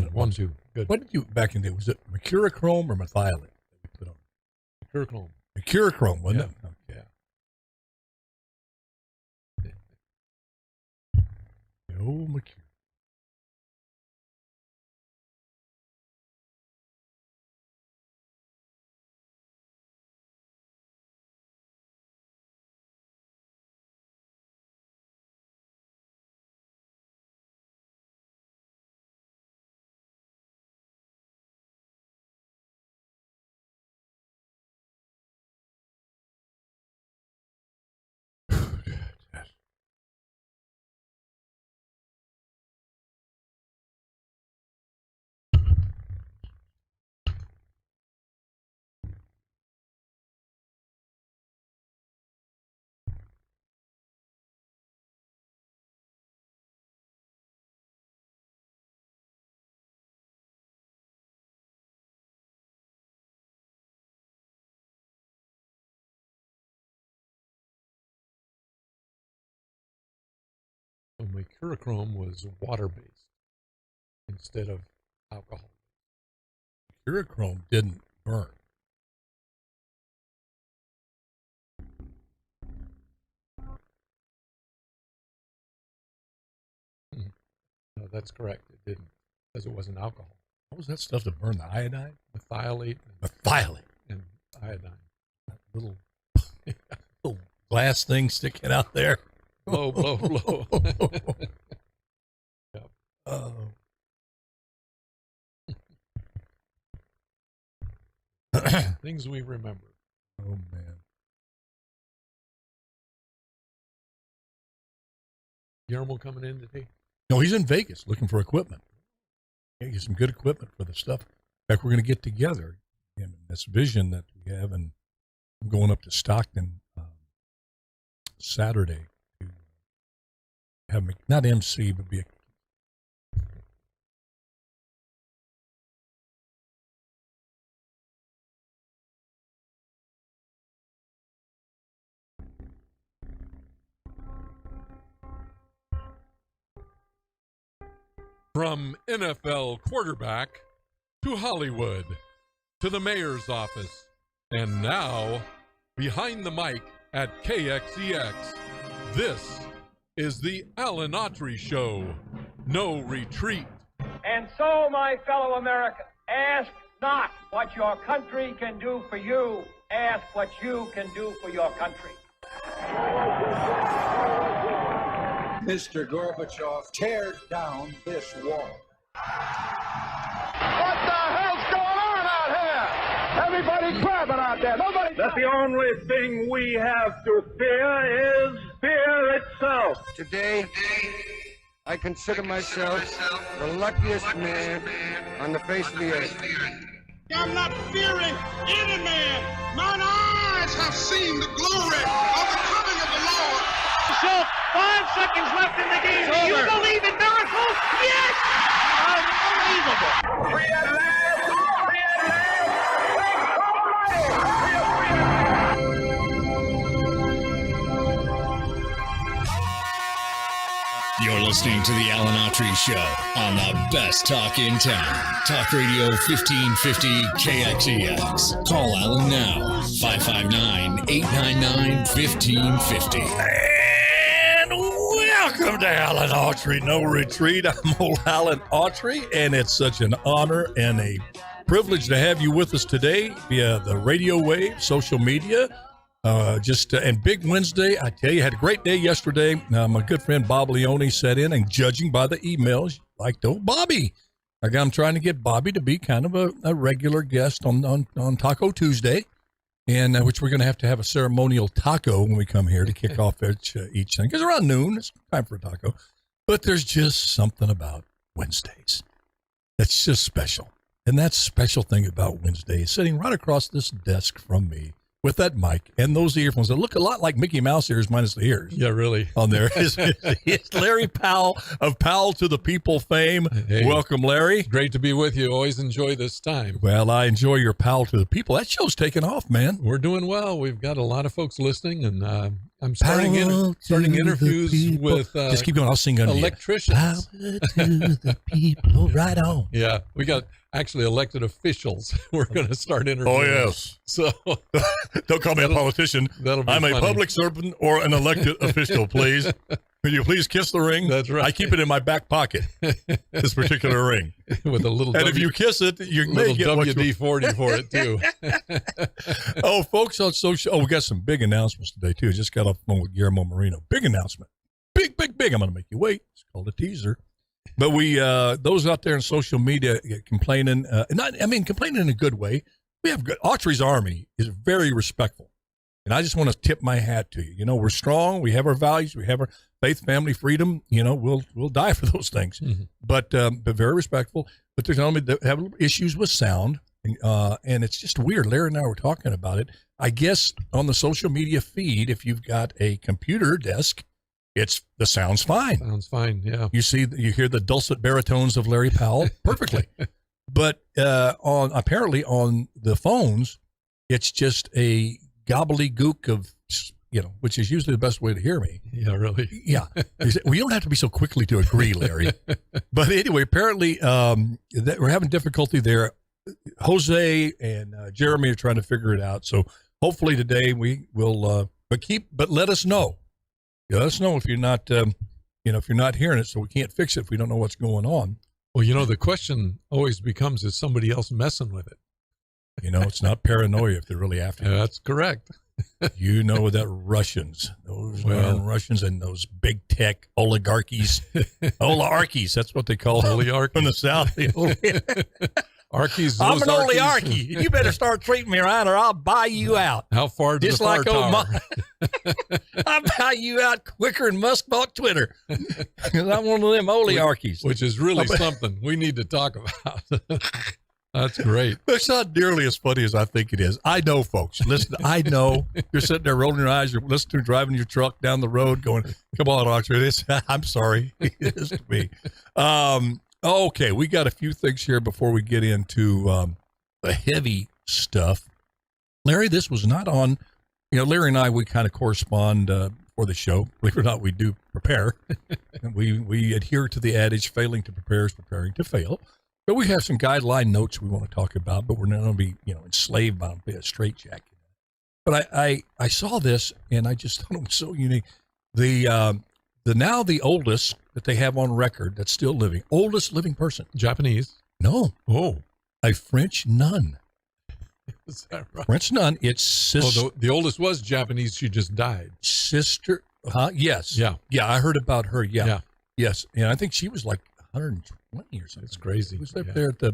put on? 1, 2. Good. What did you, back in the day, was it mercurochrome or methylate that you put on? Mercurochrome. Mercurochrome, wasn't it? Yeah. No mercure. So mercurochrome was water-based instead of alcohol. Mercurochrome didn't burn. No, that's correct. It didn't, because it wasn't alcohol. What was that stuff that burned? The iodine? Methylate Methylate. and iodine. That little glass thing sticking out there. Blow, blow, blow. Yep. Oh. Things we remember. Oh, man. Guillermo coming in today? No, he's in Vegas looking for equipment. Yeah, get some good equipment for the stuff. In fact, we're going to get together in this vision that we have, and I'm going up to Stockton Saturday to have not MC, but be a From NFL quarterback to Hollywood to the mayor's office, and now behind the mic at KXEX, this is the Alan Autry Show. No retreat. And so, my fellow Americans, ask not what your country can do for you. Ask what you can do for your country. Mr. Gorbachev, tear down this wall. What the hell's going on out here? Everybody's grabbing out there. Nobody. That the only thing we have to fear is fear itself. Today, I consider myself the luckiest man on the face of the earth. I'm not fearing any man. Mine eyes have seen the glory of the coming of the Lord. So, 5 seconds left in the game. Do you believe in miracles? Yes! Unbelievable. Free at last! Free at last! You're listening to the Alan Autry Show on the best talk in town. Talk Radio 1550 KXEX. Call Alan now, 559-899-1550. welcome to Alan Autry No Retreat. I'm old Alan Autry, and it's such an honor and a privilege to have you with us today via the radio wave, social media. And Big Wednesday, I tell you, had a great day yesterday. My good friend Bob Leone sat in, and judging by the emails, liked old Bobby. I'm trying to get Bobby to be kind of a regular guest on Taco Tuesday, and which we're going to have a ceremonial taco when we come here to kick off each thing. Because around noon, it's time for a taco. But there's just something about Wednesdays that's just special. And that special thing about Wednesday is sitting right across this desk from me with that mic and those earphones that look a lot like Mickey Mouse ears minus the ears. Yeah, really. On there is Larry Powell of Powell to the People fame. Hey. Welcome, Larry. Great to be with you. Always enjoy this time. Well, I enjoy your Powell to the People. That show's taking off, man. We're doing well. We've got a lot of folks listening, and I'm starting interviews with just keep going. I'll sing under electricians. Power to the people, right on. Yeah, we got actually elected officials. We're going to start interviewing. Oh yes. So don't call me a politician. That'll be I'm funny. a public servant or an elected official, please. Will you please kiss the ring? That's right. I keep it in my back pocket. This particular ring. With a little and if you kiss it, you may little get WD-40 for it too. Oh, folks on social. Oh, we got some big announcements today too. Just got off the phone with Guillermo Marino. Big announcement. Big. I'm going to make you wait. It's called a teaser. But we, those out there in social media complaining, complaining in a good way. We have good. Autry's army is very respectful. And I just want to tip my hat to you. You know, we're strong. We have our values. We have our faith, family, freedom. You know, we'll die for those things. Mm-hmm. But very respectful. But they're telling me they have issues with sound. And it's just weird. Larry and I were talking about it. I guess on the social media feed, if you've got a computer desk, the sound's fine. Sounds fine, yeah. You hear the dulcet baritones of Larry Powell perfectly. But apparently on the phones, it's just a gobbledygook of, which is usually the best way to hear me. Yeah, really. Yeah. Well, you don't have to be so quickly to agree, Larry. But anyway, apparently we're having difficulty there. Jose and Jeremy are trying to figure it out. So hopefully today we will, but let us know. Yeah, let us know if you're not, if you're not hearing it, so we can't fix it if we don't know what's going on. Well, the question always becomes, is somebody else messing with it? It's not paranoia if they're really after you. That's correct. That Russians, those darn Russians and those big tech oligarchies, that's what they call oligarchies from the South. Archies, I'm an oligarchy. You better start treating me right or I'll buy you out. How far to just the far like tower? I'll buy you out quicker than Musk bought Twitter. Because I'm one of them oligarchies. Which is really something we need to talk about. That's great. It's not nearly as funny as I think it is. I know, folks. Listen, I know you're sitting there rolling your eyes. You're listening, driving your truck down the road going, come on, Autry. I'm sorry. It is to me. Okay, we got a few things here before we get into the heavy stuff. Larry, this was not on, Larry and I, we kind of correspond for the show. Believe it or not, we do prepare. we adhere to the adage, failing to prepare is preparing to fail. But we have some guideline notes we want to talk about, but we're not going to be, enslaved by a straitjacket. But I saw this, and I just thought it was so unique. The oldest that they have on record that's still living, oldest living person. Japanese? No. Oh. A French nun. Is that right? French nun. It's sister. Oh, the oldest was Japanese. She just died. Sister. Yes. Yeah. Yeah, I heard about her. Yeah. Yeah. Yes. And I think she was like 120 or something. It's crazy. It was up there at the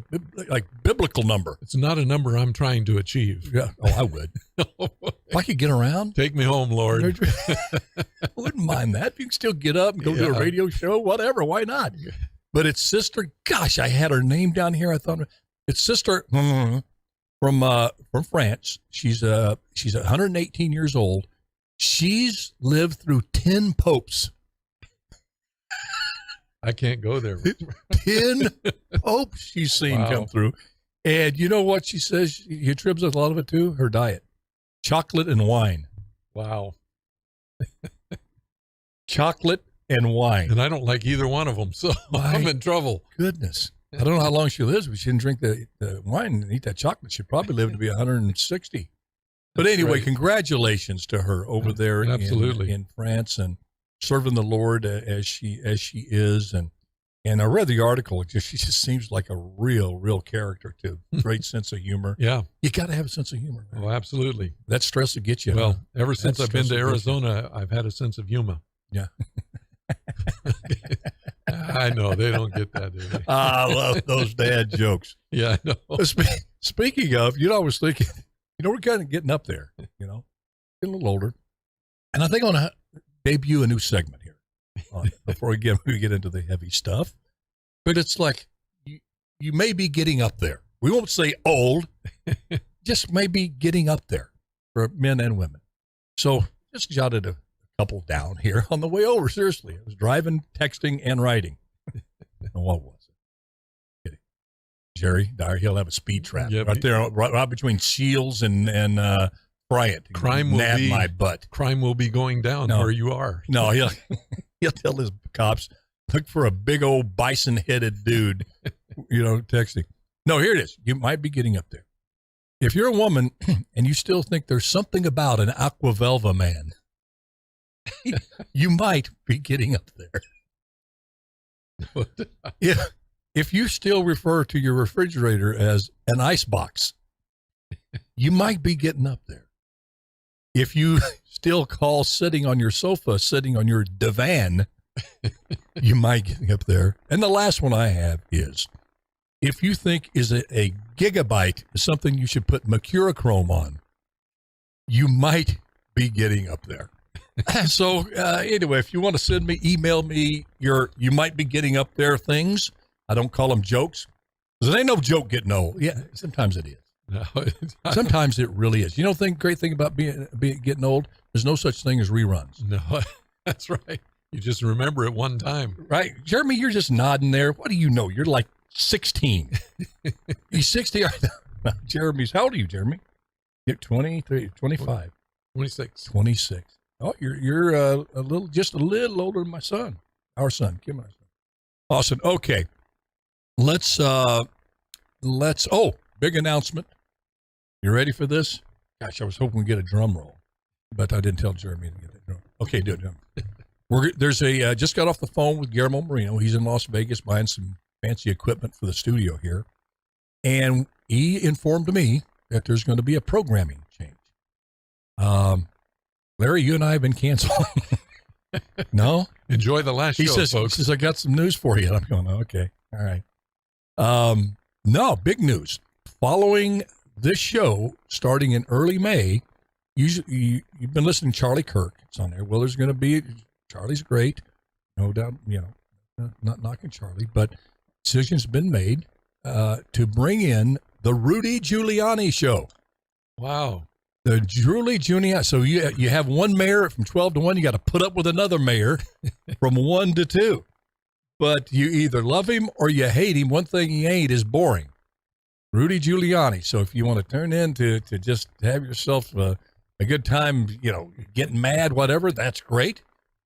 biblical number. It's not a number I'm trying to achieve. Yeah. Oh, I would. If I could get around. Take me home, Lord. I wouldn't mind that. You can still get up and go do a radio show, whatever. Why not? But it's Sister. Gosh, I had her name down here. I thought it's Sister from France. She's 118 years old. She's lived through 10 popes. I can't go there. 10 popes she's seen come through. And you know what she says? She attributes a lot of it to her diet. Chocolate and wine. Wow. Chocolate and wine. And I don't like either one of them, so I'm in trouble. Goodness. I don't know how long she lives, but she didn't drink the wine and eat that chocolate. She'd probably live to be 160. But anyway, congratulations to her over there in France and serving the Lord as she is. And I read the article. She just seems like a real character too. Great sense of humor. Yeah. You got to have a sense of humor. Oh, absolutely. That stress will get you. Well, ever since I've been to Arizona, I've had a sense of humor. Yeah. I know. They don't get that, do they? I love those dad jokes. Yeah, I know. Speaking of, I was thinking, we're kind of getting up there, getting a little older. And I think I want to debut a new segment here before we get into the heavy stuff. But it's like you may be getting up there. We won't say old, just maybe getting up there. for men and women. So just jotted a couple down here on the way over. Seriously, I was driving, texting, and writing. What was it? Kidding. Jerry Dyer, he'll have a speed trap right there, right between Shields and Bryant. Crime will be my butt. Crime will be going down where you are. No, he'll tell his cops, look for a big old bison-headed dude, texting. No, here it is. You might be getting up there. If you're a woman and you still think there's something about an Aquavelva man, you might be getting up there. If you still refer to your refrigerator as an ice box, you might be getting up there. If you still call sitting on your sofa, sitting on your divan, you might get up there. And the last one I have is, if you think is a gigabyte is something you should put mercurochrome on, you might be getting up there. So anyway, if you want to send me, email me you might be getting up there things. I don't call them jokes, because there ain't no joke getting old. Yeah, sometimes it is. No, sometimes it really is. You know, great thing about being getting old, there's no such thing as reruns. No, that's right. You just remember it one time. Right. Jeremy, you're just nodding there. What do you know? You're like 16. He's 60. Jeremy's, how old are you, Jeremy? You're 23, 25. 26. 26. Oh, you're just a little older than my son. Our son, Kim and our son. Awesome. Okay. Let's big announcement. You ready for this? Gosh, I was hoping we'd get a drum roll, but I didn't tell Jeremy to get that drum. Okay, do it. There's just got off the phone with Guillermo Marino. He's in Las Vegas buying some fancy equipment for the studio here. And he informed me that there's going to be a programming change. Larry, you and I have been canceled. No? Enjoy the last show, folks. He says, I got some news for you. And I'm going, okay. All right. No, big news. Following this show, starting in early May, you've been listening to Charlie Kirk. It's on there. Well, there's going to be, Charlie's great. No doubt, not knocking Charlie, but decision's been made to bring in the Rudy Giuliani show. Wow. The Rudy Giuliani. So you have one mayor from 12 to 1. You got to put up with another mayor from 1 to 2. But you either love him or you hate him. One thing he ain't is boring. Rudy Giuliani. So if you want to turn in to just have yourself a good time, getting mad, whatever, that's great.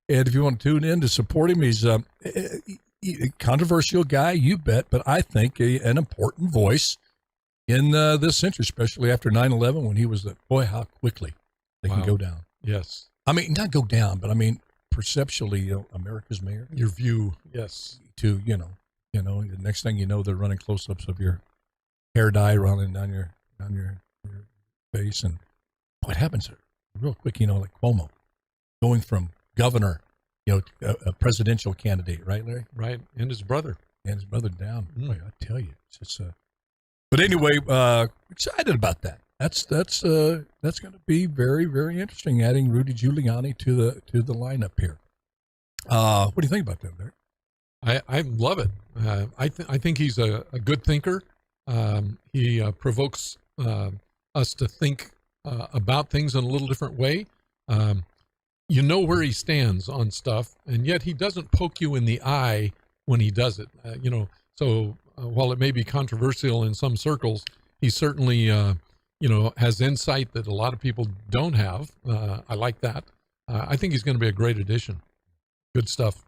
And if you want to tune in to support him, he's a controversial guy, you bet, but I think an important voice in this century, especially after 9/11, when he was boy, how quickly they can go down. Yes. I mean, not go down, but I mean, perceptually, America's mayor. Your view, yes. To, the next thing you know, they're running close-ups of your hair dye running down your face. And what happens real quick, like Cuomo, going from governor, a presidential candidate, right, Larry? Right, and his brother. Down. Boy, I tell you, it's just but anyway, excited about that. That's going to be very, very interesting. Adding Rudy Giuliani to the lineup here. What do you think about that, Larry? I love it. I think he's a good thinker. He provokes us to think about things in a little different way. You know where he stands on stuff, and yet he doesn't poke you in the eye when he does it. So while it may be controversial in some circles, he certainly, has insight that a lot of people don't have. I like that. I think he's going to be a great addition. Good stuff.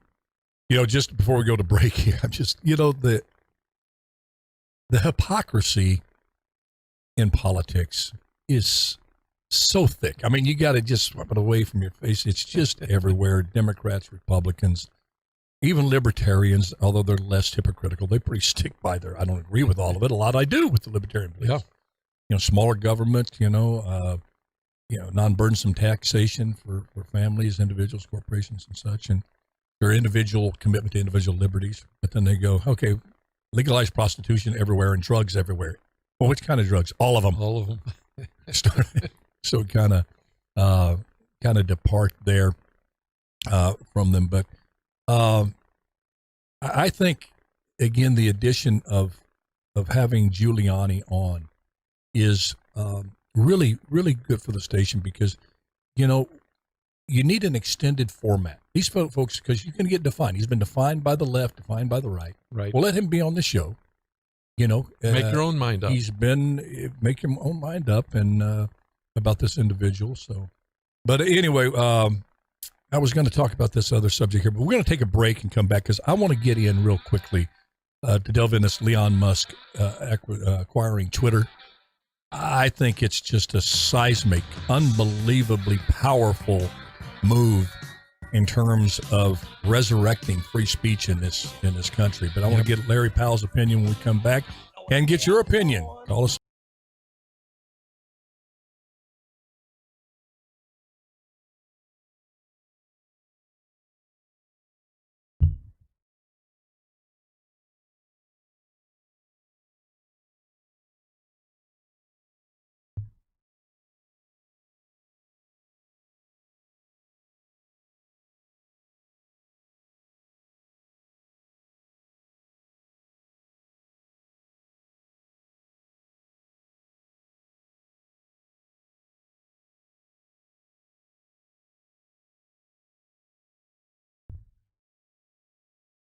Just before we go to break here, I'm just, the hypocrisy in politics is so thick. I mean, you got to just wipe it away from your face. It's just everywhere. Democrats, Republicans, even libertarians, although they're less hypocritical, they pretty stick by their, I don't agree with all of it. A lot I do with the libertarian beliefs. Yeah. Smaller government, non-burdensome taxation for families, individuals, corporations, and such, and their individual commitment to individual liberties. But then they go, okay, legalize prostitution everywhere and drugs everywhere. Well, which kind of drugs? All of them. All of them. So kind of depart there from them. But I think, again, the addition of having Giuliani on is really, really good for the station because, you need an extended format. These folks, because you can get defined. He's been defined by the left, defined by the right. Right. Well, let him be on the show. Make your own mind up. Make your own mind up and about this individual. So, but anyway, I was going to talk about this other subject here, but we're going to take a break and come back because I want to get in real quickly to delve in this Elon Musk acquiring Twitter. I think it's just a seismic, unbelievably powerful move in terms of resurrecting free speech in this country. But I want to get Larry Powell's opinion when we come back and get your opinion. Call us.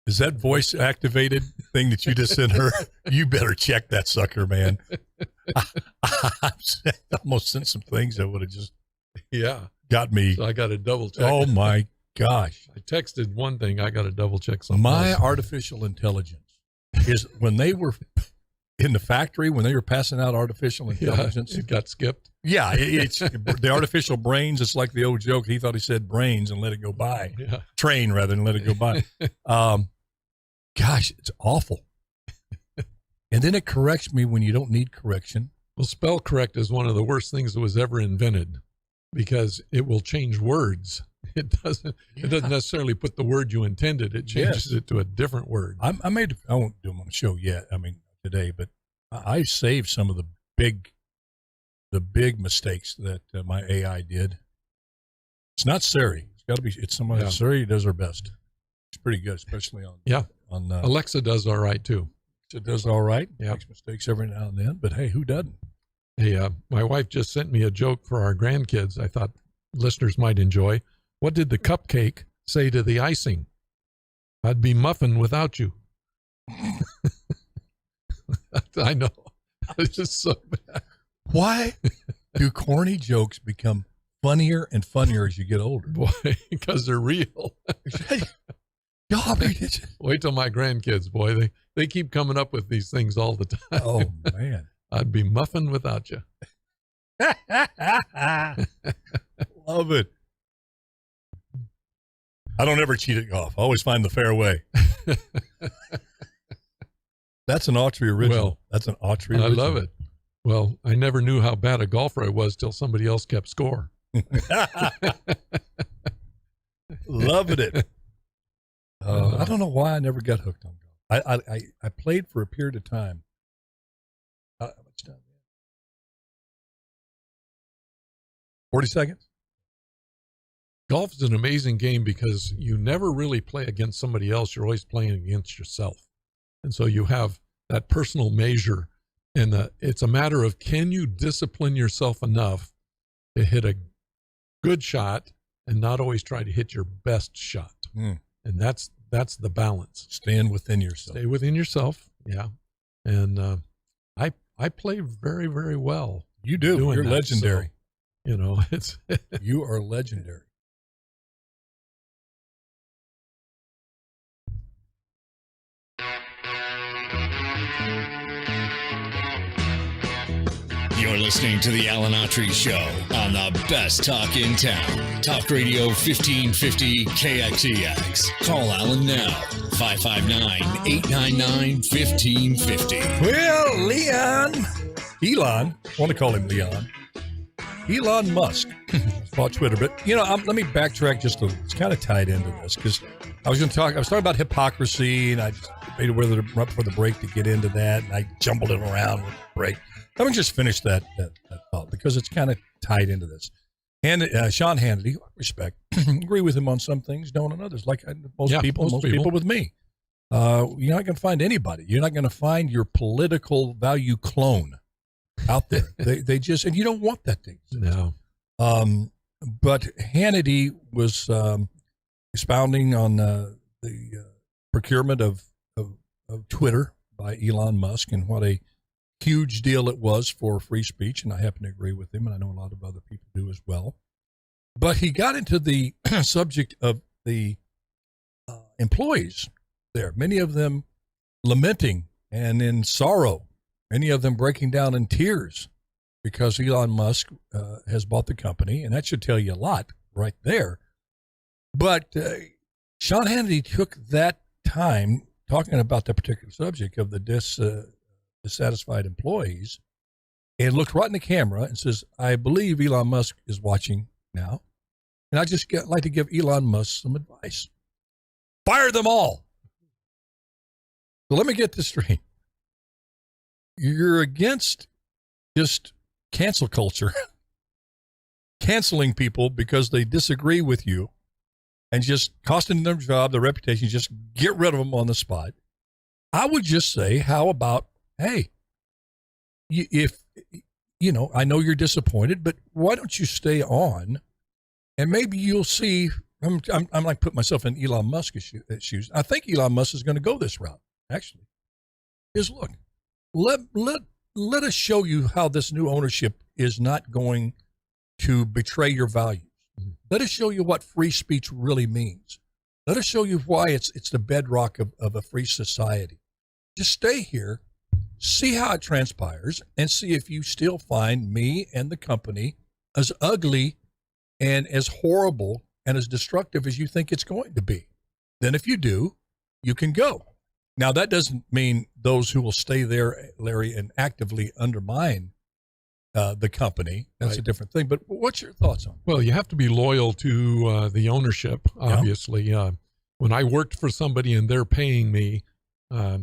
Is that voice activated thing that you just sent her? You better check that sucker, man. I almost sent some things that would have just got me. So I got to double check. Oh my gosh. I texted one thing. I got to double check something. My else. artificial intelligence is when they were in the factory, when they were passing out artificial intelligence. It got skipped. Yeah, it's the artificial brains. It's like the old joke. He thought he said brains and let it go by. Yeah. Train rather than let it go by. Gosh, it's awful. And then it corrects me when you don't need correction. Well, spell correct is one of the worst things that was ever invented because it will change words. It doesn't necessarily put the word you intended. It changes it to a different word. I won't do them on the show yet. Today, but I saved some of the big mistakes that my AI did. It's not Siri. It's got to be. It's somebody. Yeah. Siri does her best. It's pretty good, especially on. Yeah. On Alexa does all right too. It does all right. Yeah. Makes mistakes every now and then, but hey, who doesn't? Hey, my wife just sent me a joke for our grandkids. I thought listeners might enjoy. What did the cupcake say to the icing? I'd be muffin without you. I know. It's just so bad. Why do corny jokes become funnier and funnier as you get older? Boy, because they're real. Wait till my grandkids, boy. They keep coming up with these things all the time. Oh, man. I'd be muffin without you. Love it. I don't ever cheat at golf. I always find the fair way. That's an Autry original. Well, that's an Autry original. I love it. Well, I never knew how bad a golfer I was till somebody else kept score. Loving it. I don't know why I never got hooked on golf. I played for a period of time. How much time? 40 seconds? Golf is an amazing game because you never really play against somebody else. You're always playing against yourself. And so you have that personal measure, and it's a matter of, can you discipline yourself enough to hit a good shot and not always try to hit your best shot? And that's the balance. Stand within yourself. Stay within yourself. Yeah. And I play very, very well. You do. You're that, legendary. So, it's you are legendary. You're listening to the Alan Autry Show on the best talk in town. Talk Radio 1550 KXEX. Call Alan now. 559-899-1550. Well, Elon, I want to call him Leon. Elon Musk bought Twitter, but let me backtrack just it's kind of tied into this because I was talking about hypocrisy, and I just debated whether to run for the break to get into that, and I jumbled it around with the break. Let me just finish that thought because it's kind of tied into this. And Sean Hannity, respect, agree with him on some things, don't on others. Like most people with me. You're not going to find anybody. You're not going to find your political value clone out there. They just, and you don't want that thing. No. But Hannity was expounding on the procurement of Twitter by Elon Musk and what a huge deal it was for free speech, and I happen to agree with him, and I know a lot of other people do as well. But he got into the subject of the employees there, many of them lamenting and in sorrow, many of them breaking down in tears because Elon Musk has bought the company, and that should tell you a lot right there. But Sean Hannity took that time talking about the particular subject of the dissatisfied employees and looked right in the camera and says, I believe Elon Musk is watching now, and I just like to give Elon Musk some advice. Fire them all. So let me get this straight. You're against just cancel culture, canceling people because they disagree with you and just costing them their job, their reputation, just get rid of them on the spot. I would just say, how about, hey, if, you know, I know you're disappointed, but why don't you stay on and maybe you'll see, I'm like putting myself in Elon Musk's shoes. I think Elon Musk is going to go this route, actually. Is look, let us show you how this new ownership is not going to betray your values. Let us show you what free speech really means. Let us show you why it's the bedrock of a free society. Just stay here, see how it transpires, and see if you still find me and the company as ugly and as horrible and as destructive as you think it's going to be. Then if you do, you can go. Now, that doesn't mean those who will stay there, Larry, and actively undermine the company. That's right. A different thing. But what's your thoughts on it? Well, you have to be loyal to the ownership, obviously. Yeah. When I worked for somebody and they're paying me, I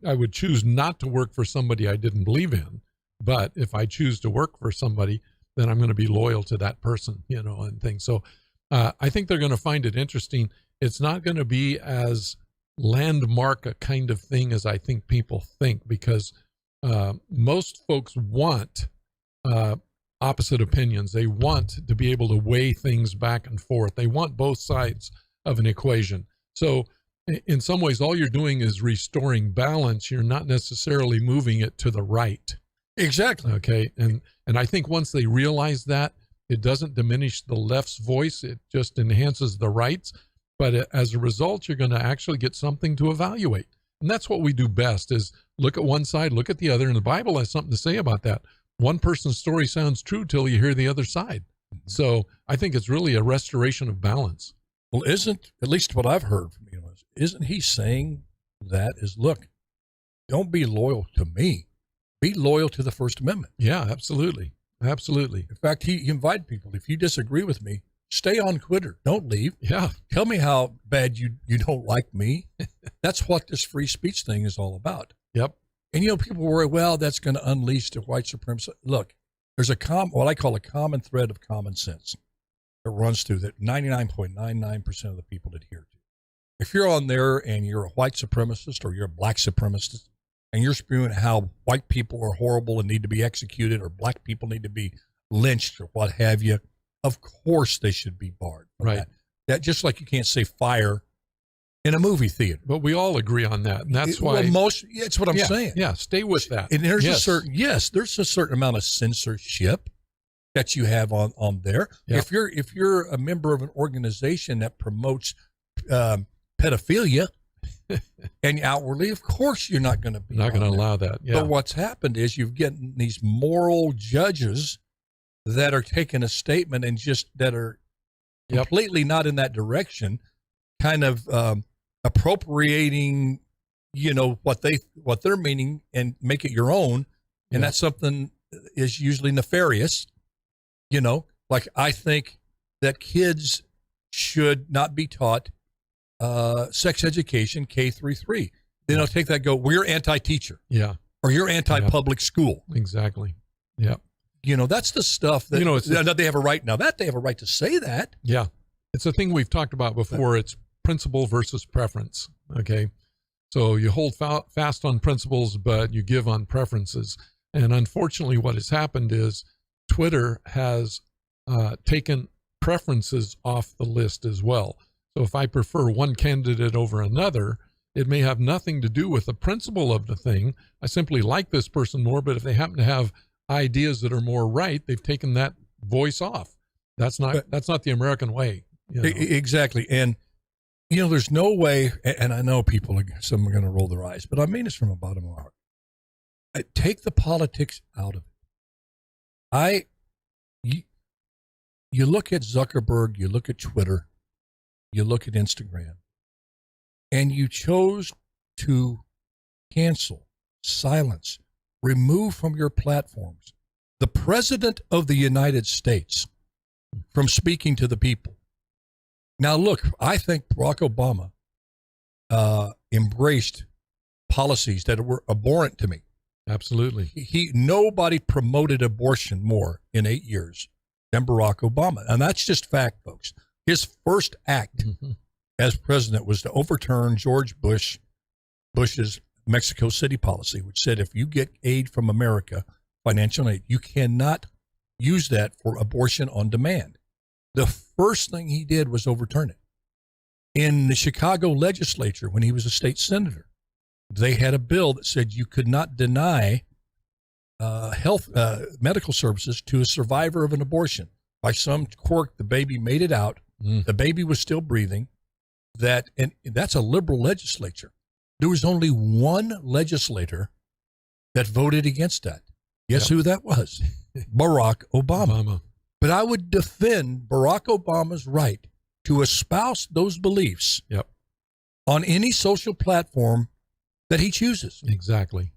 would choose not to work for somebody I didn't believe in. But if I choose to work for somebody, then I'm going to be loyal to that person, you know, and things. So I think they're going to find it interesting. It's not going to be as landmark a kind of thing as I think people think, because most folks want opposite opinions. They want to be able to weigh things back and forth. They want both sides of an equation. So in some ways, all you're doing is restoring balance. You're not necessarily moving it to the right. Exactly. Okay. And I think once they realize that, it doesn't diminish the left's voice. It just enhances the right's. But as a result, you're going to actually get something to evaluate. And that's what we do best, is look at one side, look at the other. And the Bible has something to say about that. One person's story sounds true till you hear the other side. So I think it's really a restoration of balance. Well, isn't, at least what I've heard from Elon, isn't he saying that is, look, don't be loyal to me. Be loyal to the First Amendment. Yeah, absolutely. Absolutely. In fact, he invited people, if you disagree with me, stay on Twitter. Don't leave. Yeah. Tell me how bad you don't like me. That's what this free speech thing is all about. Yep. And, you know, people worry, well, that's going to unleash the white supremacy. Look, there's what I call a common thread of common sense that runs through that 99.99% of the people adhere to. If you're on there and you're a white supremacist or you're a black supremacist and you're spewing how white people are horrible and need to be executed or black people need to be lynched or what have you, of course they should be barred from right. That just like you can't say fire in a movie theater. But we all agree on that. And that's why that's what I'm saying. Yeah, stay with that. And there's there's a certain amount of censorship that you have on there. Yep. If you're a member of an organization that promotes pedophilia and outwardly, of course you're not going to be not going to allow that. Yeah. But what's happened is you've gotten these moral judges that are taking a statement and just that are completely not in that direction, kind of appropriating, you know, what they're meaning and make it your own. And that's something is usually nefarious, you know, like I think that kids should not be taught sex education K-3. Then they'll take that and go, well, you're anti-teacher. Yeah. Or you're anti-public school. Exactly. Yeah. You know, that's the stuff that, you know, that they have a right. Now that they have a right to say that. Yeah. It's a thing we've talked about before. It's principle versus preference. Okay. So you hold fast on principles, but you give on preferences. And unfortunately, what has happened is Twitter has taken preferences off the list as well. So if I prefer one candidate over another, it may have nothing to do with the principle of the thing. I simply like this person more, but if they happen to have ideas that are more right, they've taken that voice off. That's not the American way. You know? Exactly. And, there's no way, and I know some are going to roll their eyes, but I mean this from the bottom of my heart. Take the politics out of it. You look at Zuckerberg, you look at Twitter, you look at Instagram, and you chose to cancel, silence, remove from your platforms the President of the United States from speaking to the people. Now, look, I think Barack Obama embraced policies that were abhorrent to me. Absolutely. Nobody promoted abortion more in 8 years than Barack Obama. And that's just fact, folks. His first act as president was to overturn George Bush's Mexico City policy, which said if you get aid from America, financial aid, you cannot use that for abortion on demand. The first thing he did was overturn it. In the Chicago legislature, when he was a state senator, they had a bill that said you could not deny medical services to a survivor of an abortion. By some quirk, the baby made it out. The baby was still breathing. And that's a liberal legislature. There was only one legislator that voted against that. Guess who that was? Barack Obama. But I would defend Barack Obama's right to espouse those beliefs on any social platform that he chooses. Exactly.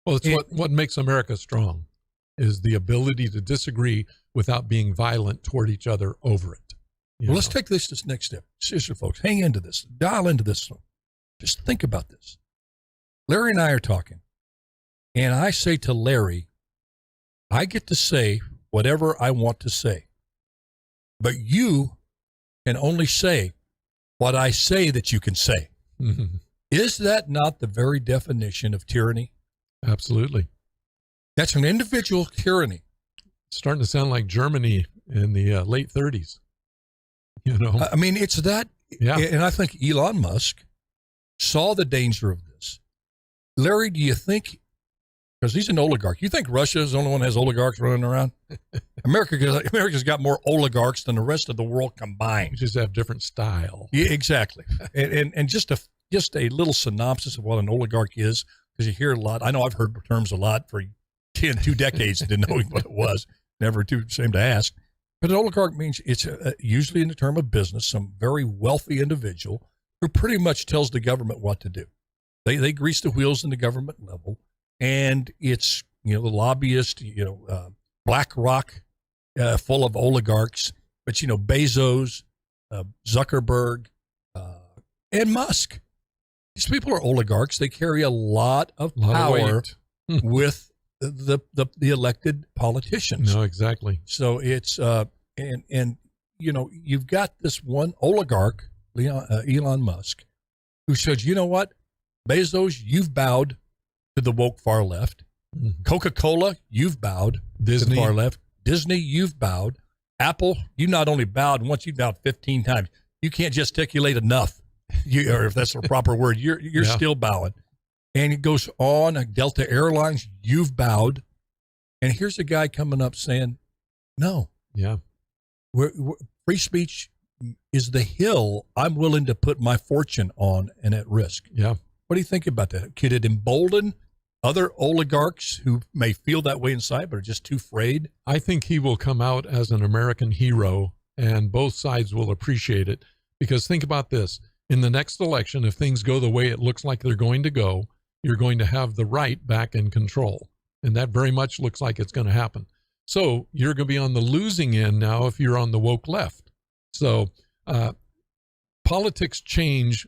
Well, it's what makes America strong is the ability to disagree without being violent toward each other over it. Well, let's take this next step. Seriously, folks, hang into this. Dial into this. Just think about this. Larry and I are talking, and I say to Larry, I get to say whatever I want to say, but you can only say what I say that you can say. Mm-hmm. Is that not the very definition of tyranny? Absolutely. That's an individual tyranny. It's starting to sound like Germany in the late 30s. I mean, it's that. Yeah. And I think Elon Musk saw the danger of this. Larry, do you think, because he's an oligarch, you think Russia is the only one that has oligarchs running around? America's got more oligarchs than the rest of the world combined. We just have different style. Yeah, exactly. and just a little synopsis of what an oligarch is, because you hear a lot. I know I've heard terms a lot for 2 decades and didn't know what it was. Never too ashamed to ask. But an oligarch means it's usually in the term of business, some very wealthy individual who pretty much tells the government what to do. They grease the wheels in the government level, and it's, the lobbyist, BlackRock, full of oligarchs, but, Bezos, Zuckerberg, and Musk. These people are oligarchs. They carry a lot of power with the elected politicians. No, exactly. So it's you've got this one oligarch, Elon Musk, who says, you know what, Bezos, you've bowed to the woke far left. Mm-hmm. Coca-Cola, you've bowed to the far left. Disney, you've bowed. Apple, you not only bowed once, you bowed 15 times. You can't gesticulate enough, or if that's the proper word. You're still bowing. And it goes on. Delta Airlines, you've bowed. And here's a guy coming up saying, no. Yeah. Free speech is the hill I'm willing to put my fortune on and at risk. Yeah. What do you think about that? Could it embolden other oligarchs who may feel that way inside but are just too afraid? I think he will come out as an American hero, and both sides will appreciate it. Because think about this. In the next election, if things go the way it looks like they're going to go, you're going to have the right back in control. And that very much looks like it's going to happen. So you're going to be on the losing end now if you're on the woke left. So politics change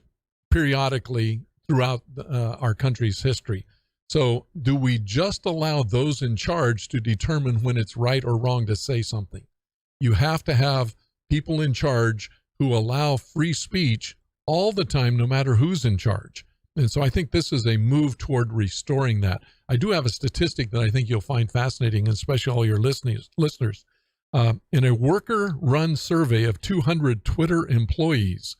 periodically throughout our country's history. So do we just allow those in charge to determine when it's right or wrong to say something? You have to have people in charge who allow free speech all the time, no matter who's in charge. And so I think this is a move toward restoring that. I do have a statistic that I think you'll find fascinating, and especially all your listeners. In a worker-run survey of 200 Twitter employees,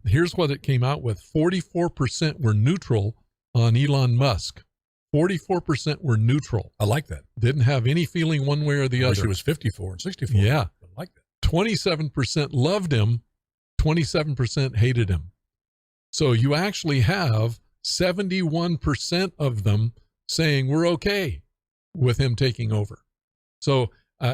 here's what it came out with. 44% were neutral on Elon Musk. 44% were neutral. I like that. Didn't have any feeling one way or the other. She was 54 and 64. Yeah. I like that. 27% loved him. 27% hated him. So you actually have 71% of them saying we're okay with him taking over. So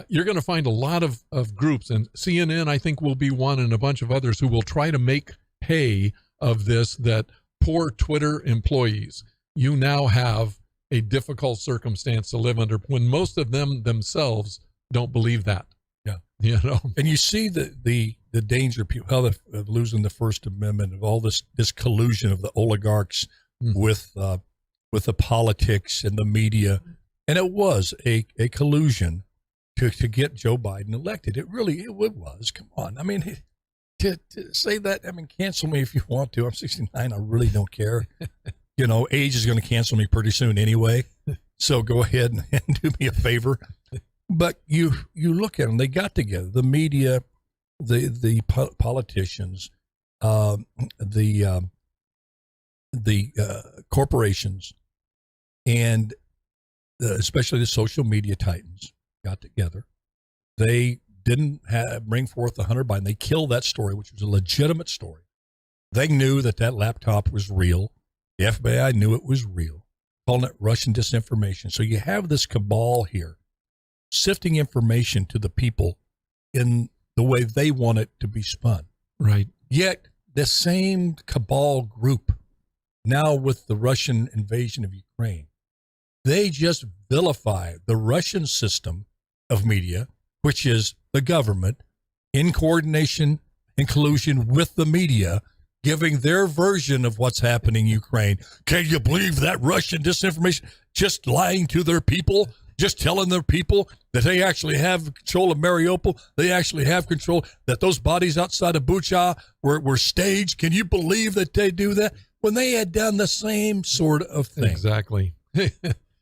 you're going to find a lot of groups, and CNN, I think, will be one, and a bunch of others who will try to make hay of this, that poor Twitter employees, you now have a difficult circumstance to live under, when most of them themselves don't believe that. Yeah. You know, and you see the danger of losing the First Amendment, of all this collusion of the oligarchs with the politics and the media. And it was a collusion to get Joe Biden elected. It was. Come on. I mean, to say that, I mean, cancel me if you want to. I'm 69. I really don't care. You know, age is going to cancel me pretty soon anyway. So go ahead and do me a favor. But you look at them, they got together, the media, the politicians, the corporations, and especially the social media titans got together. They didn't bring forth the Hunter Biden. They killed that story, which was a legitimate story. They knew that laptop was real. The FBI knew it was real, calling it Russian disinformation. So you have this cabal here, sifting information to the people in the way they want it to be spun. Right. Yet the same cabal group, now with the Russian invasion of Ukraine, they just vilify the Russian system of media, which is the government in coordination and collusion with the media, giving their version of what's happening in Ukraine. Can you believe that Russian disinformation? Just lying to their people, just telling their people that they actually have control of Mariupol, they actually have control, that those bodies outside of Bucha were staged. Can you believe that they do that? When they had done the same sort of thing. Exactly.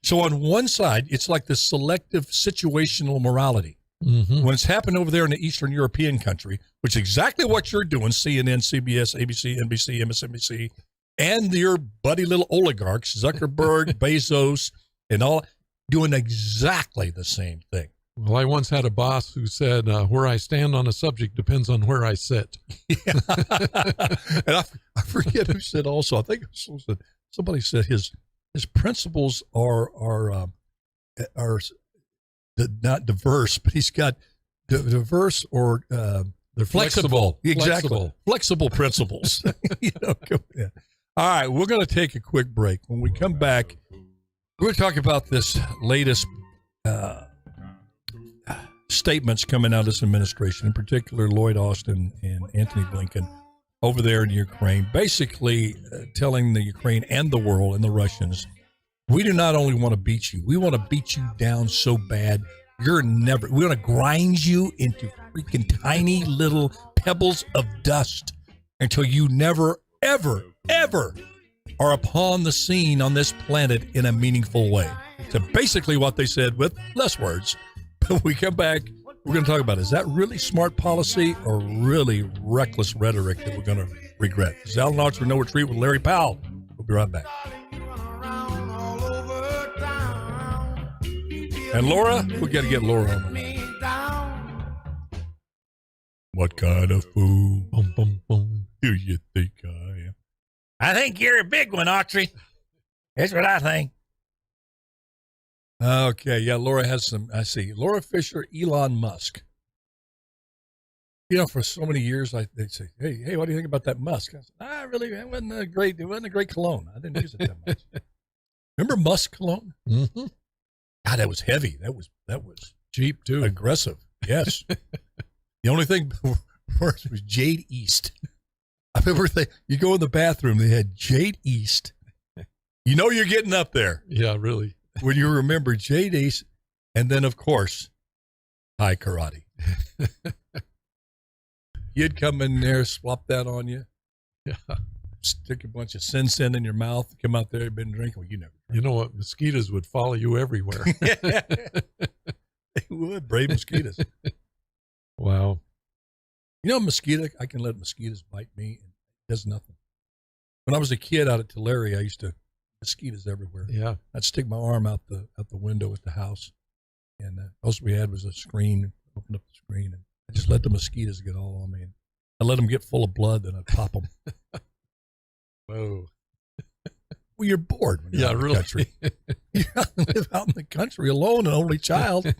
So on one side, it's like the selective situational morality. Mm-hmm. When it's happened over there in the Eastern European country, which is exactly what you're doing, CNN, CBS, ABC, NBC, MSNBC, and your buddy little oligarchs, Zuckerberg, Bezos, and all, doing exactly the same thing. Well, I once had a boss who said, where I stand on a subject depends on where I sit. Yeah. And I forget who said also, I think somebody said his principles are not diverse, but he's got diverse or they're flexible. Exactly. Flexible principles. You know, yeah. All right, we're going to take a quick break. When we come back, we're going to talk about this latest statements coming out of this administration, in particular Lloyd Austin and Antony Blinken over there in Ukraine, basically telling the Ukraine and the world and the Russians, we do not only want to beat you, we want to beat you down so bad, we're going to grind you into freaking tiny little pebbles of dust until you never, ever, ever are upon the scene on this planet in a meaningful way. So basically what they said with less words. When we come back, we're going to talk about, is that really smart policy or really reckless rhetoric that we're going to regret? This is Alan Autry, No Retreat with Larry Powell. We'll be right back. And Laura, we got to get Laura on the line. What kind of fool do you think I am? I think you're a big one, Autry. That's what I think. Okay, yeah, Laura has some, I see. Laura Fisher, Elon Musk. You know, for so many years, they'd say, hey, what do you think about that Musk? I said, it wasn't a great cologne. I didn't use it that much. Remember Musk cologne? Mm-hmm. God, that was heavy. That was cheap too. Aggressive. Yes. The only thing worse was Jade East. I remember you go in the bathroom, they had Jade East. You know you're getting up there. Yeah, really. When you remember Jade East, and then of course, Thai karate. You'd come in there, swap that on you. Yeah. stick a bunch of sin in your mouth, come out there, you've been drinking. Well, you never. You know what? Mosquitoes would follow you everywhere. They would, brave mosquitoes. Wow. You know, mosquito, I can let mosquitoes bite me and it does nothing. When I was a kid out at Tulare, I used to, mosquitoes everywhere. Yeah. I'd stick my arm out the window at the house, and most we had was a screen, open up the screen, and I just let the mosquitoes get all on me. And I let them get full of blood, then I'd pop them. Whoa. Well, you're bored when you're out in the country. You live out in the country alone, an only child.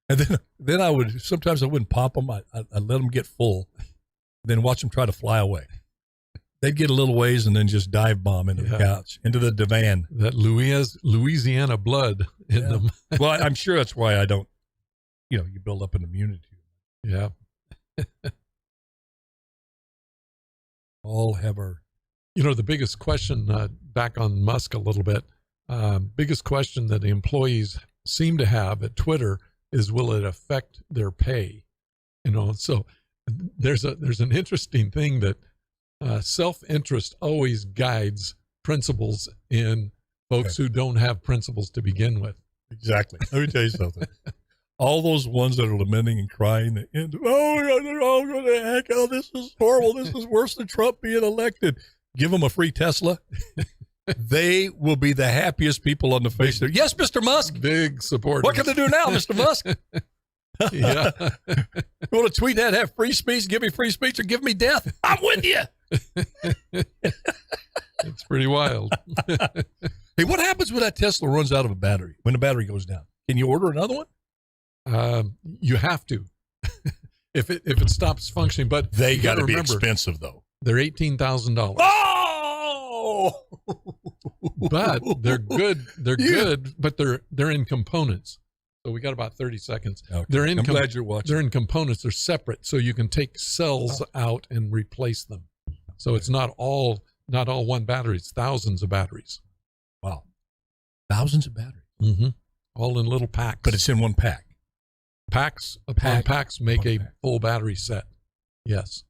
And then I would, sometimes I wouldn't pop them. I'd let them get full, then watch them try to fly away. They'd get a little ways and then just dive bomb into the couch, into the divan. That Louisiana blood in them. Well, I'm sure that's why I don't, you build up an immunity. Yeah. All have our. The biggest question, back on Musk a little bit, biggest question that the employees seem to have at Twitter is, will it affect their pay? So there's an interesting thing that self-interest always guides principles in folks who don't have principles to begin with. Exactly. Let me tell you something. All those ones that are lamenting and crying, they're all going to heck, this is horrible. This is worse than Trump being elected. Give them a free Tesla. They will be the happiest people on the face of the earth. Yes, Mr. Musk. Big supporters. What can they do now, Mr. Musk? Yeah. You want to tweet that, have free speech, give me free speech, or give me death? I'm with you. It's pretty wild. Hey, what happens when that Tesla runs out of a battery, when the battery goes down? Can you order another one? You have to. if it stops functioning, but they got to be expensive, though. They're $18,000. Oh! But they're good. They're good, but they're in components. So we got about 30 seconds. Okay. I'm glad you're watching. They're in components. They're separate, so you can take cells out and replace them. So it's not all one battery. It's thousands of batteries. Wow, thousands of batteries. Mm-hmm. All in little packs. But it's in one pack. Packs upon packs make a full battery set. Yes.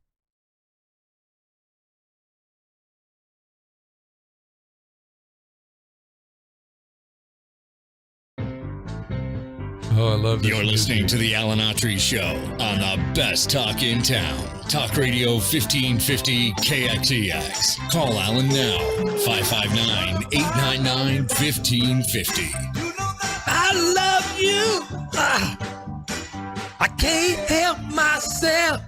Oh, I love this. You're listening to the Alan Autry Show on the best talk in town. Talk Radio 1550 KXEX. Call Alan now, 559-899-1550. I love you. I can't help myself.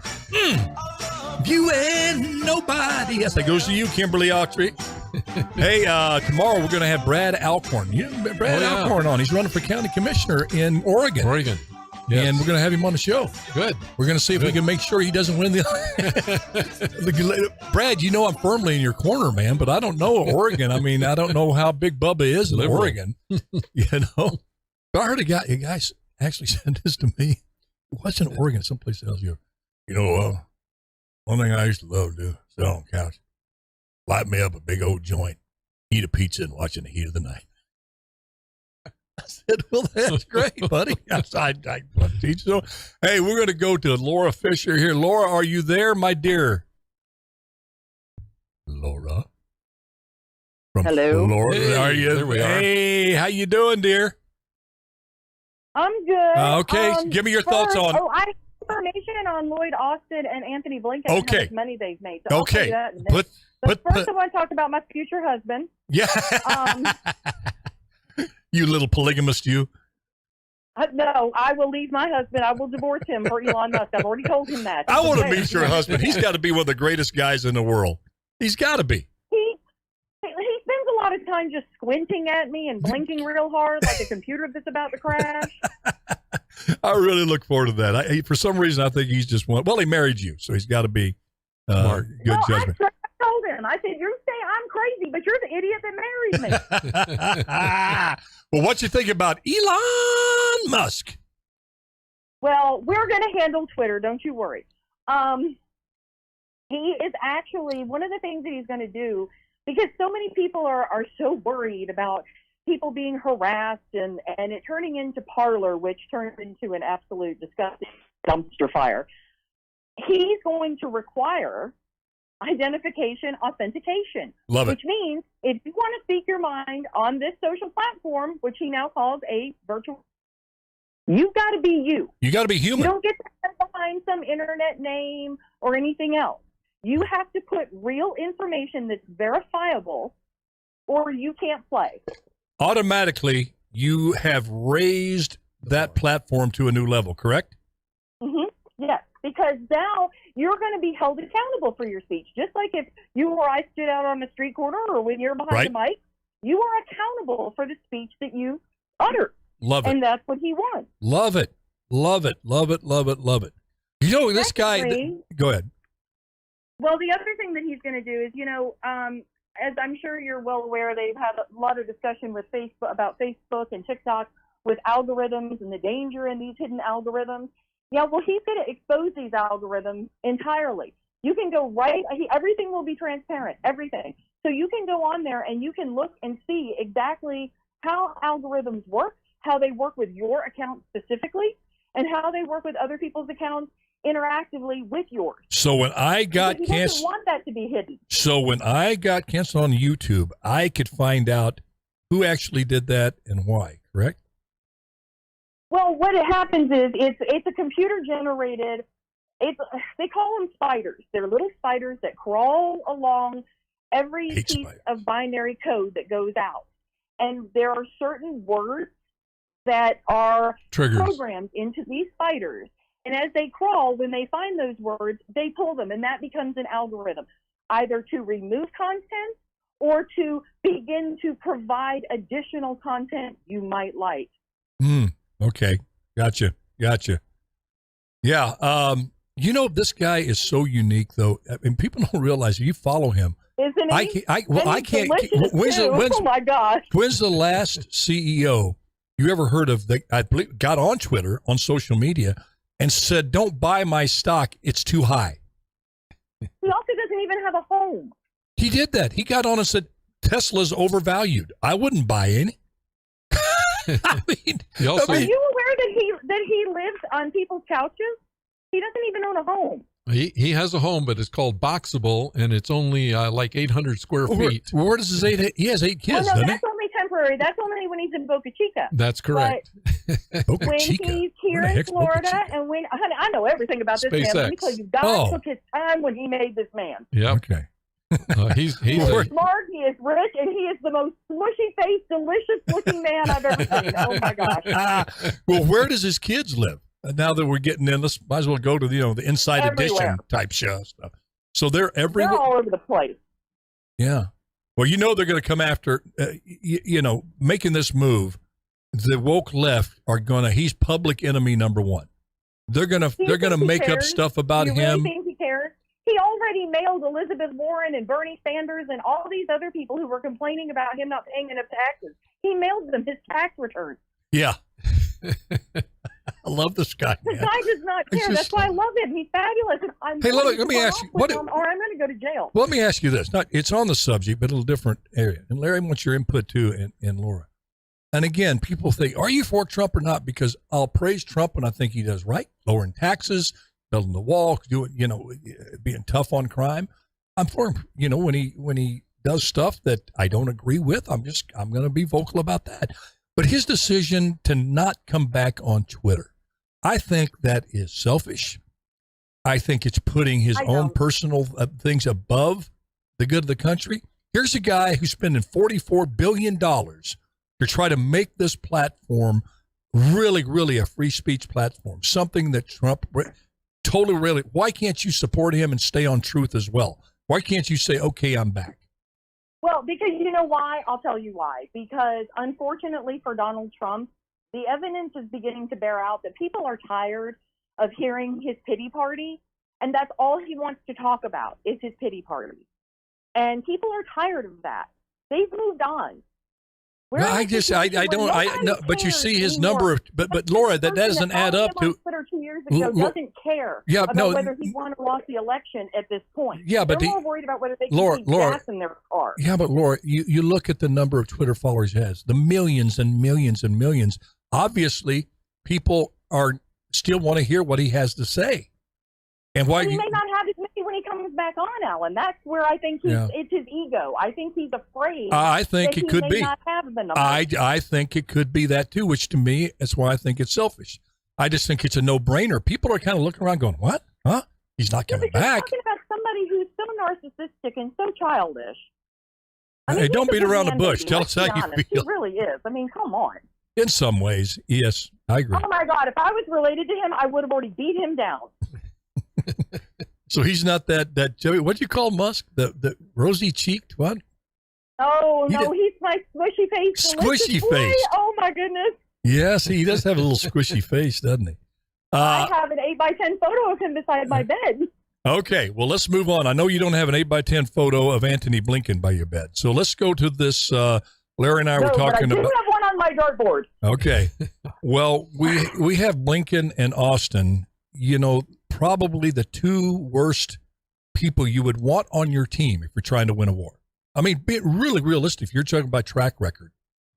You ain't nobody else. That goes to you, Kimberly Autry. Hey, tomorrow we're going to have Brad Alcorn. Alcorn on. He's running for county commissioner in Oregon. Yes. And we're going to have him on the show. Good. We're going to see if we can make sure he doesn't win the. Brad, I'm firmly in your corner, man, but I don't know Oregon. I mean, I don't know how big Bubba is in Oregon. I heard a guy actually said this to me. He was in Oregon, someplace else. One thing I used to love to do, sit on the couch, light me up a big old joint, eat a pizza, and watch in the heat of the night. I said, well, that's great, buddy. Hey, we're going to go to Laura Fisher here. Laura, are you there, my dear? Laura? Hello. Laura, hey, are you? There we are. Hey, how you doing, dear? I'm good. Okay, give me your thoughts on. I have information on Lloyd Austin and Anthony Blinken and how much money they've made. So I'll tell you that in a minute. First, I want to talk about my future husband. Yeah. You little polygamist, you. No, I will leave my husband. I will divorce him for Elon Musk. I've already told him that. I want to meet your husband. He's got to be one of the greatest guys in the world. He's got to be. He spends a lot of time just squinting at me and blinking real hard like a computer that's about to crash. I really look forward to that. For some reason, I think he's just one. Well, he married you, so he's got to be good judgment. I told him. I said, "You're saying I'm crazy, but you're the idiot that marries me." Well, what you think about Elon Musk? Well, we're going to handle Twitter. Don't you worry. He is actually one of the things that he's going to do, because so many people are so worried about people being harassed and it turning into Parler, which turned into an absolute disgusting dumpster fire. He's going to require identification authentication. Love it. Which means if you want to speak your mind on this social platform, which he now calls a virtual, you've got to be you. You got to be human. You don't get to hide behind some internet name or anything else. You have to put real information that's verifiable, or you can't play. Automatically, you have raised that platform to a new level, correct? Mm-hmm. Yes, because now you're going to be held accountable for your speech. Just like if you or I stood out on the street corner or when you're behind the mic, you are accountable for the speech that you utter. Love it. And that's what he wants. Love it. Love it. Love it. Love it. Love it. You know, this guy. Go ahead. Well, the other thing that he's going to do is, as I'm sure you're well aware, they've had a lot of discussion with Facebook about Facebook and TikTok with algorithms and the danger in these hidden algorithms. Yeah, well, he's going to expose these algorithms entirely. You can go everything will be transparent, everything. So you can go on there and you can look and see exactly how algorithms work, how they work with your account specifically, and how they work with other people's accounts interactively with yours. So when I got canceled, he doesn't want that to be hidden. So when I got canceled on YouTube, I could find out who actually did that and why, correct? Well, what happens is it's a computer generated. They call them spiders. They're little spiders that crawl along every piece of binary code that goes out, and there are certain words that are programmed into these spiders. And as they crawl, when they find those words, they pull them, and that becomes an algorithm, either to remove content or to begin to provide additional content you might like. Okay. Gotcha. Yeah. This guy is so unique, though. I mean, people don't realize if you follow him. Isn't he? I can't. Oh my gosh! When's the last CEO you ever heard of that? I believe got on Twitter, on social media, and said, "Don't buy my stock; it's too high." He also doesn't even have a home. He did that. He got on and said, "Tesla's overvalued. I wouldn't buy any." I mean, are you aware that he lives on people's couches? He doesn't even own a home. He has a home, but it's called Boxable, and it's only like 800 square feet. Where does his he has 8 kids, doesn't he? That's only temporary. That's only when he's in Boca Chica. That's correct. Boca when Chica? He's here in Florida, and when honey, I know everything about this man. Let me tell you, God took his time when he made this man. Yeah. Okay. He's smart, he is rich, and he is the most smushy-faced, delicious-looking man I've ever seen. Oh, my gosh. Well, where does his kids live? Now that we're getting in, let's might as well go to the Inside Edition type show stuff. So they're everywhere. They're all over the place. Yeah. Well, they're going to come after, making this move. The woke left are going to. He's public enemy number one. They're going to make up stuff about him. Really think he cares? He already mailed Elizabeth Warren and Bernie Sanders and all these other people who were complaining about him not paying enough taxes. He mailed them his tax returns. Yeah. I love this guy. The guy does not care. That's why I love him. He's fabulous. Let me ask you. Or I'm going to go to jail. Well, let me ask you this. It's on the subject, but a little different area. And Larry wants your input too, and Laura. And again, people think, are you for Trump or not? Because I'll praise Trump when I think he does right, lowering taxes, building the wall, being tough on crime. I'm for him, when he does stuff that I don't agree with. I'm going to be vocal about that. But his decision to not come back on Twitter, I think that is selfish. I think it's putting his own personal things above the good of the country. Here's a guy who's spending $44 billion to try to make this platform really, really a free speech platform, something that Trump totally really. Why can't you support him and stay on truth as well? Why can't you say, okay, I'm back? Well, because you know why? I'll tell you why. Because unfortunately for Donald Trump, the evidence is beginning to bear out that people are tired of hearing his pity party, and that's all he wants to talk about is his pity party. And people are tired of that. They've moved on. No, but you see his number of, but Laura, that doesn't add up to. Twitter 2 years ago doesn't care about whether he won or lost the election at this point. Yeah, but they're more worried about whether they can keep gas in their car. Yeah, but Laura, you look at the number of Twitter followers he has, the millions and millions and millions. Obviously, people still want to hear what he has to say. And why he may not have as many when he comes back on, Alan. That's where I think it's his ego. I think he's afraid. I think it could be. Not have the numbers. I think it could be that too, which to me, that's why I think it's selfish. I just think it's a no-brainer. People are kind of looking around going, what? Huh? He's not coming back. You're talking about somebody who's so narcissistic and so childish. I mean, hey, don't beat around the bush. Baby. Tell us how you feel. He really is. I mean, come on. In some ways, yes, I agree. Oh, my God. If I was related to him, I would have already beat him down. So he's not that Joey. What do you call Musk? The rosy-cheeked what? Oh, no, he's my squishy face. Squishy face. Oh, my goodness. Yes, he does have a little squishy face, doesn't he? I have an 8x10 photo of him beside my bed. Okay, well, let's move on. I know you don't have an 8x10 photo of Antony Blinken by your bed. So let's go to this. Larry and I were talking but I do about. have one on my dartboard. Okay. Well, we have Blinken and Austin, probably the two worst people you would want on your team if you're trying to win a war. I mean, be really realistic. If you're talking about track record,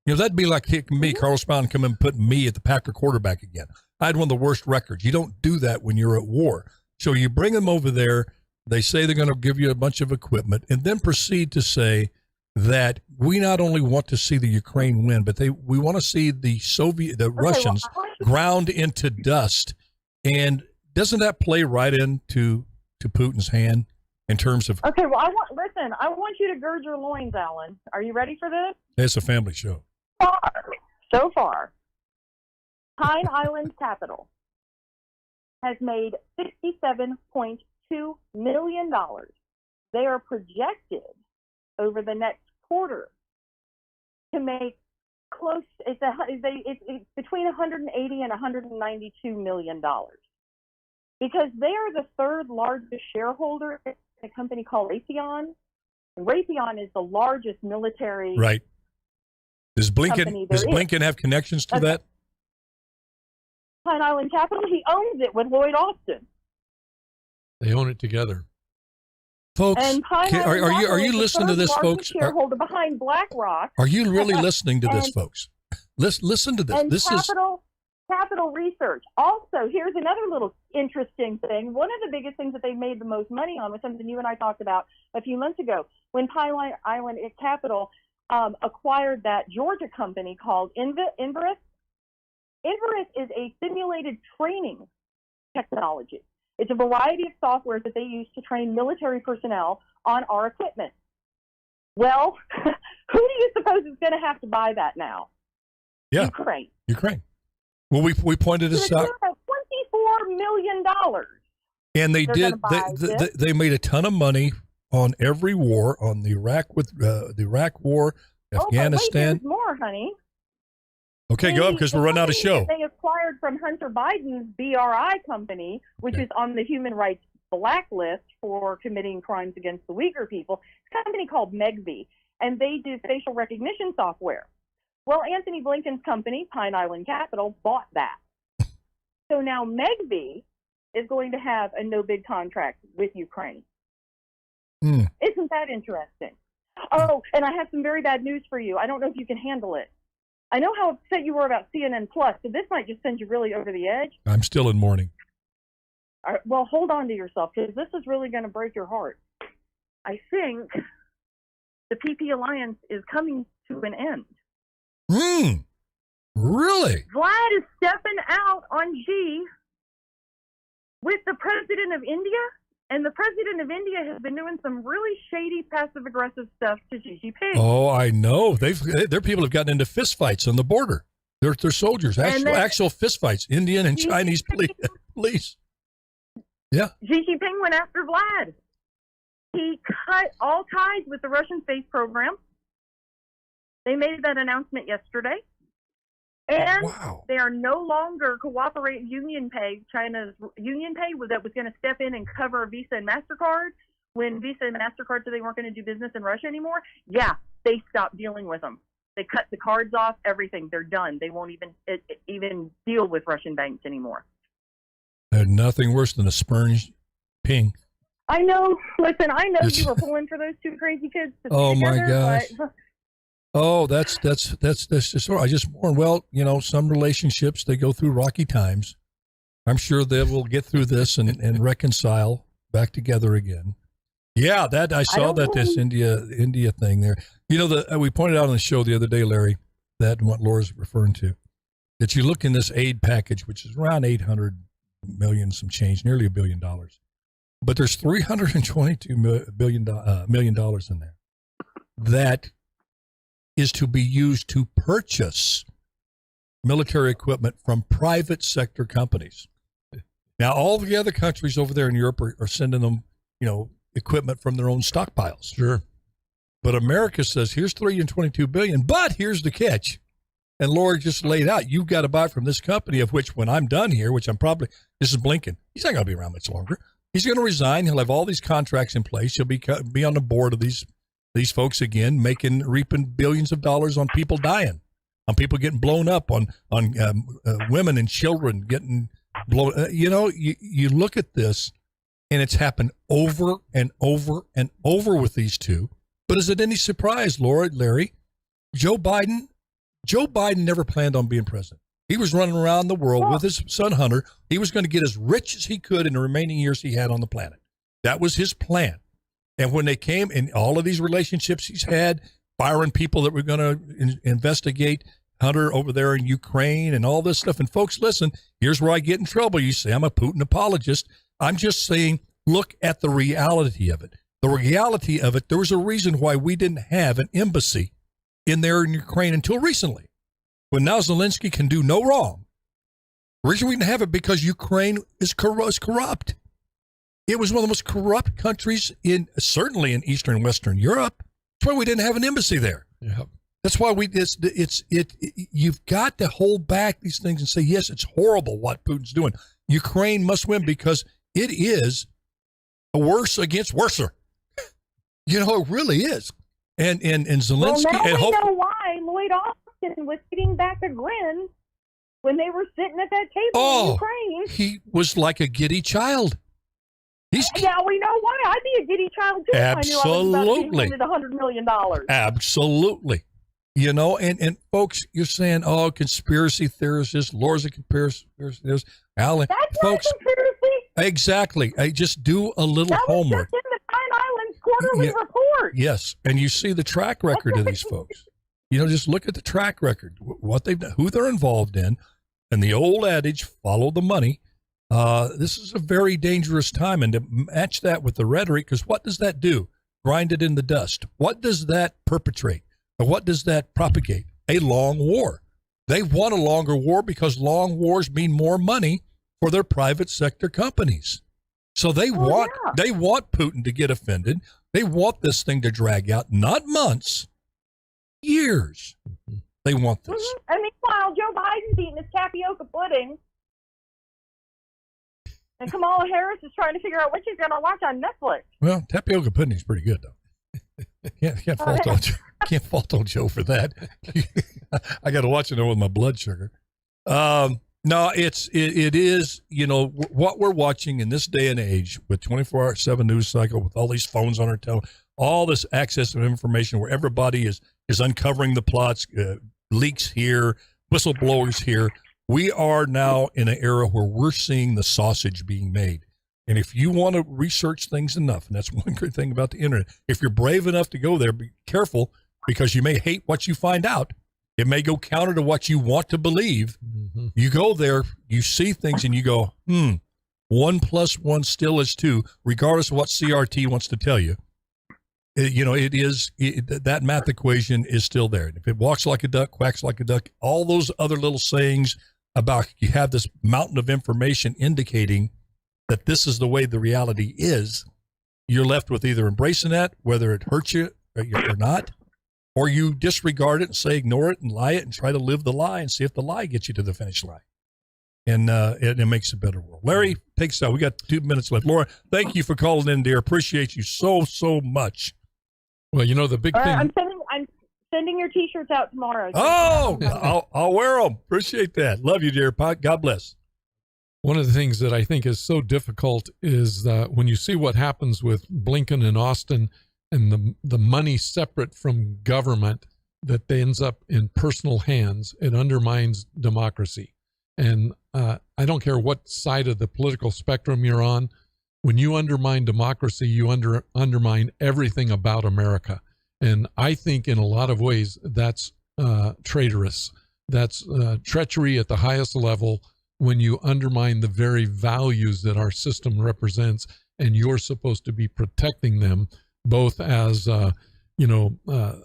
that'd be like taking me, Carlos Brown, come and put me at the Packer quarterback again. I had one of the worst records. You don't do that when you're at war. So you bring them over there. They say they're going to give you a bunch of equipment and then proceed to say that we not only want to see the Ukraine win, but we want to see the Russians ground into dust. And doesn't that play right into Putin's hand in terms of? Okay, well, I want you to gird your loins, Alan. Are you ready for this? It's a family show. So far, Pine Island Capital has made $67.2 million. They are projected over the next quarter to make it's between 180 and 192 million dollars, because they are the third largest shareholder in a company called Raytheon. Raytheon is the largest military. Right. Does Blinken have connections to that? Pine Island Capital, he owns it with Lloyd Austin. They own it together. Folks, are you listening to this, folks? Shareholder behind BlackRock. Are you really listening to this, folks? Listen to this. And Capital Research. Also, here's another little interesting thing. One of the biggest things that they made the most money on was something you and I talked about a few months ago when Pine Island Capital acquired that Georgia company called Inverus. Inverus is a simulated training technology. It's a variety of software that they use to train military personnel on our equipment. Well, who do you suppose is going to have to buy that now? Yeah. Ukraine. Well, we pointed this out. $24 million. And they did. They made a ton of money on every war, on the Iraq War, Afghanistan. But wait, there's more, honey. Okay, go up because we're running out of show. They acquired from Hunter Biden's BRI company, which is on the human rights blacklist for committing crimes against the Uyghur people. It's a company called Megvii, and they do facial recognition software. Well, Antony Blinken's company, Pine Island Capital, bought that. So now Megvii is going to have a no-bid contract with Ukraine. Isn't that interesting? Oh, and I have some very bad news for you. I don't know if you can handle it. I know how upset you were about CNN Plus, so this might just send you really over the edge. I'm still in mourning. All right, well, hold on to yourself, because this is really going to break your heart. I think the PP alliance is coming to an end. Really? Vlad is stepping out on Xi with the president of India, and the president of India has been doing some really shady, passive-aggressive stuff to Xi Jinping. Oh, I know. Their people have gotten into fistfights on the border. They're soldiers, actual fistfights, Indian and Chinese police. Yeah. Xi Jinping went after Vlad. He cut all ties with the Russian space program. They made that announcement yesterday. And they are no longer cooperating UnionPay. China's UnionPay that was going to step in and cover Visa and MasterCard when Visa and MasterCard said they weren't going to do business in Russia anymore. Yeah, they stopped dealing with them. They cut the cards off, everything. They're done. They won't even deal with Russian banks anymore. Nothing worse than a spurned ping. I know. Listen, I know you were pulling for those two crazy kids to oh together, my gosh. But... Oh, that's just. I just warned. Well, some relationships, they go through rocky times. I'm sure they will get through this and reconcile back together again. Yeah, that I saw that this India thing there. You know, we pointed out on the show the other day, Larry, that what Laura's referring to, that you look in this aid package, which is around 800 million, some change, nearly $1 billion, but there's $322 million in there that is to be used to purchase military equipment from private sector companies. Now, all the other countries over there in Europe are sending them, equipment from their own stockpiles. Sure. But America says, here's $322 billion, but here's the catch. And Laura just laid out, you've got to buy from this company, of which when I'm done here, which this is Blinken, he's not going to be around much longer. He's going to resign. He'll have all these contracts in place. He'll be on the board of these folks again, reaping billions of dollars on people dying, on people getting blown up, on women and children getting blown. You look at this, and it's happened over and over and over with these two. But is it any surprise, Larry, Joe Biden never planned on being president. He was running around the world with his son Hunter. He was going to get as rich as he could in the remaining years he had on the planet. That was his plan. And when they came in all of these relationships he's had, firing people that were going to investigate Hunter over there in Ukraine and all this stuff. And folks, listen, here's where I get in trouble. You say I'm a Putin apologist. I'm just saying, look at the reality of it. The reality of it, there was a reason why we didn't have an embassy in there in Ukraine until recently, when now Zelensky can do no wrong. The reason we didn't have it because Ukraine is corrupt. It was one of the most corrupt countries certainly in Eastern and Western Europe. That's why we didn't have an embassy there. Yeah. That's why you've got to hold back these things and say, yes, it's horrible what Putin's doing. Ukraine must win because it is a worse against worser. It really is. And Zelensky. Well, now we know why Lloyd Austin was sitting back a grin when they were sitting at that table in Ukraine. He was like a giddy child. Yeah, we know why. I'd be a giddy child too. Absolutely. I knew I was about to be $100 million. Absolutely. And folks, you're saying, conspiracy theorists, Laura's a conspiracy theorist. Alan, that's folks, not a conspiracy. Exactly. Just do a little homework. That was just in the Pine Islands quarterly report. Yes, and you see the track record of these folks. Just look at the track record, what they've done, who they're involved in, and the old adage, follow the money. This is a very dangerous time, and to match that with the rhetoric, because what does that do? Grind it in the dust. What does that perpetrate? Or what does that propagate? A long war. They want a longer war because long wars mean more money for their private sector companies. So they want Putin to get offended. They want this thing to drag out, not months, years. They want this. Mm-hmm. And meanwhile, Joe Biden's eating his tapioca pudding. And Kamala Harris is trying to figure out what she's going to watch on Netflix. Well, tapioca pudding is pretty good, though. Can't fault on Joe for that. I got to watch it with my blood sugar. No, it is, what we're watching in this day and age with 24/7 news cycle, with all these phones on our telephone, all this access to information where everybody is uncovering the plots, leaks here, whistleblowers here. We are now in an era where we're seeing the sausage being made. And if you want to research things enough, and that's one great thing about the internet, if you're brave enough to go there, be careful, because you may hate what you find out. It may go counter to what you want to believe. Mm-hmm. You go there, you see things, and you go, 1 + 1 still is 2, regardless of what CRT wants to tell you. That math equation is still there. If it walks like a duck, quacks like a duck, all those other little sayings about you have this mountain of information indicating that this is the way the reality is, you're left with either embracing that, whether it hurts you or not, or you disregard it and say ignore it and lie it and try to live the lie and see if the lie gets you to the finish line. And it makes a better world. Larry, take us out. We got 2 minutes left. Laura, thank you for calling in, dear. Appreciate you so much. Well, the big thing. I'm sending your T-shirts out tomorrow. I'll wear them. Appreciate that. Love you, dear. God bless. One of the things that I think is so difficult is when you see what happens with Blinken and Austin and the money separate from government that ends up in personal hands, it undermines democracy. And I don't care what side of the political spectrum you're on. When you undermine democracy, you undermine everything about America. And I think in a lot of ways that's traitorous. That's treachery at the highest level when you undermine the very values that our system represents, and you're supposed to be protecting them, both as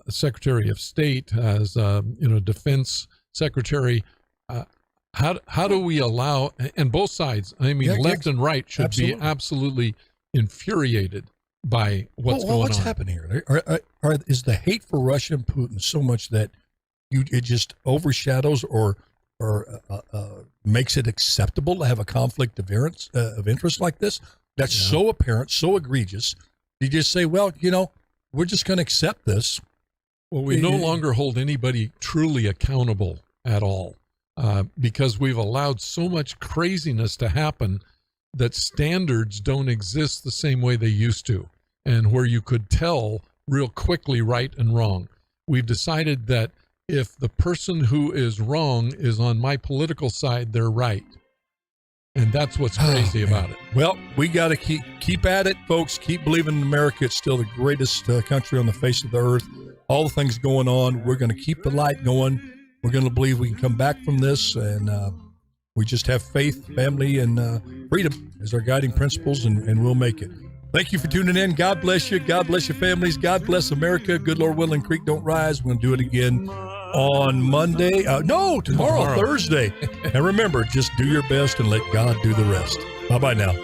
Secretary of State, as Defense Secretary. How do we allow, and both sides, I mean, left and right should be absolutely infuriated by what's going on. What's happening here? Is the hate for Russia and Putin so much that it just overshadows or makes it acceptable to have a conflict of interest like this? That's so apparent, so egregious. You just say, well, we're just going to accept this. Well, we no longer hold anybody truly accountable at all. Because we've allowed so much craziness to happen that standards don't exist the same way they used to, and where you could tell real quickly right and wrong. We've decided that if the person who is wrong is on my political side, they're right. And that's what's crazy about it. Well, we got to keep at it, folks. Keep believing in America. It's still the greatest country on the face of the earth. All the things going on, we're going to keep the light going. We're going to believe we can come back from this, and we just have faith, family, and freedom as our guiding principles, and we'll make it. Thank you for tuning in. God bless you. God bless your families. God bless America. Good Lord willing, creek don't rise. We're going to do it again on Monday. Tomorrow, Thursday. And remember, just do your best and let God do the rest. Bye-bye now.